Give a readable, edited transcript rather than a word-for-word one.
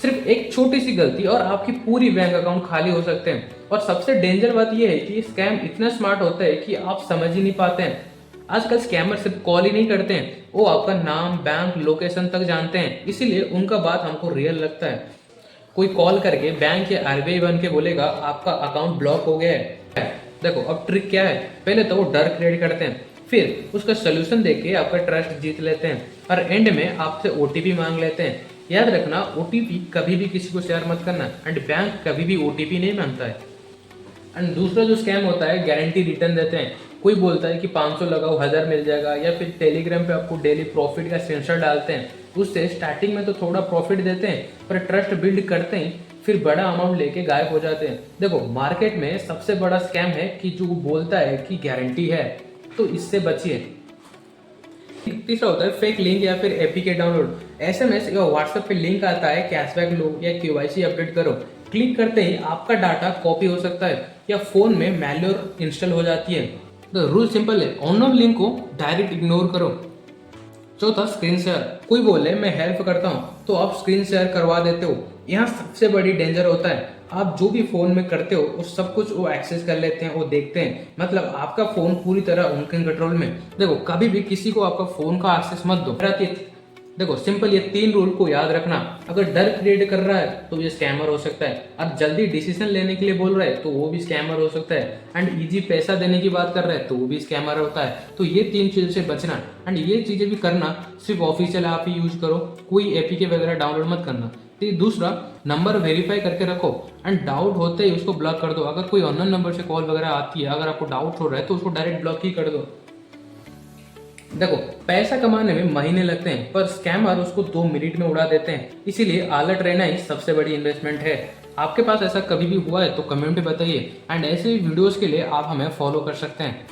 सिर्फ एक छोटी सी गलती और आपकी पूरी बैंक अकाउंट खाली हो सकते हैं। और सबसे डेंजर बात यह है कि स्कैम इतना स्मार्ट होता है कि आप समझ ही नहीं पाते हैं। आजकल स्कैमर सिर्फ कॉल ही नहीं करते हैं, वो आपका नाम, बैंक, लोकेशन तक जानते हैं, इसीलिए उनका बात हमको रियल लगता है। कोई कॉल करके बैंक या आरबीआई बन के बोलेगा आपका अकाउंट ब्लॉक हो गया है। देखो अब ट्रिक क्या है, पहले तो वो डर क्रिएट करते हैं, फिर उसका सोल्यूशन देके आपका ट्रस्ट जीत लेते हैं और एंड में आपसे ओटीपी मांग लेते हैं। याद रखना, ओटीपी कभी भी किसी को शेयर मत करना एंड बैंक कभी भी ओटीपी नहीं मांगता है। एंड दूसरा जो स्कैम होता है, गारंटी रिटर्न देते हैं। कोई बोलता है कि 500 लगाओ 1000 मिल जाएगा, या फिर टेलीग्राम पे आपको डेली प्रॉफिट का स्क्रीनशॉट डालते हैं। उससे स्टार्टिंग में तो थोड़ा प्रॉफिट देते हैं, पर ट्रस्ट बिल्ड करते ही फिर बड़ा अमाउंट लेके गायब हो जाते हैं। देखो मार्केट में सबसे बड़ा स्कैम है कि जो बोलता है कि गारंटी है, तो इससे बचिए। तीसरा होता है फेक लिंक या फिर एपीके डाउनलोड। एसएमएस या व्हाट्सएप पे लिंक आता है कैशबैक लो या केवाईसी अपडेट करो। क्लिक करते ही आपका डाटा कॉपी हो सकता है या फोन में मैलवेयर इंस्टॉल हो जाती है। तो रूल सिंपल है, अननोन लिंक को डायरेक्ट इग्नोर करो। चौथा, स्क्रीन शेयर। कोई बोले मैं हेल्प करता हूँ तो आप स्क्रीन शेयर करवा देते हो। यहाँ सबसे बड़ी डेंजर होता है, आप जो भी फोन में करते हो वो सब कुछ वो एक्सेस कर लेते हैं, वो देखते हैं, मतलब आपका फोन पूरी तरह उनके कंट्रोल में। देखो कभी भी किसी को आपका फोन का एक्सेस मत दो। देखो सिंपल ये 3 रूल को याद रखना। अगर डर क्रिएट कर रहा है तो ये स्कैमर हो सकता है, अब जल्दी डिसीजन लेने के लिए बोल रहा है तो वो भी स्कैमर हो सकता है, एंड इजी पैसा देने की बात कर रहा है तो वो भी स्कैमर होता है। तो ये 3 चीज़ से बचना, एंड ये चीज़ें भी करना सिर्फ ऑफिशियल ऐप ही यूज करो, कोई एपीके वगैरह डाउनलोड मत करना। तो दूसरा, नंबर वेरीफाई करके रखो एंड डाउट होते ही उसको ब्लॉक कर दो। अगर कोई अननोन नंबर से कॉल वगैरह आती है, अगर आपको डाउट हो रहा है तो उसको डायरेक्ट ब्लॉक ही कर दो। देखो पैसा कमाने में महीने लगते हैं, पर स्कैमर उसको 2 मिनट में उड़ा देते हैं, इसीलिए अलर्ट रहना ही सबसे बड़ी इन्वेस्टमेंट है। आपके पास ऐसा कभी भी हुआ है तो कमेंट में बताइए, एंड ऐसे वीडियोस के लिए आप हमें फॉलो कर सकते हैं।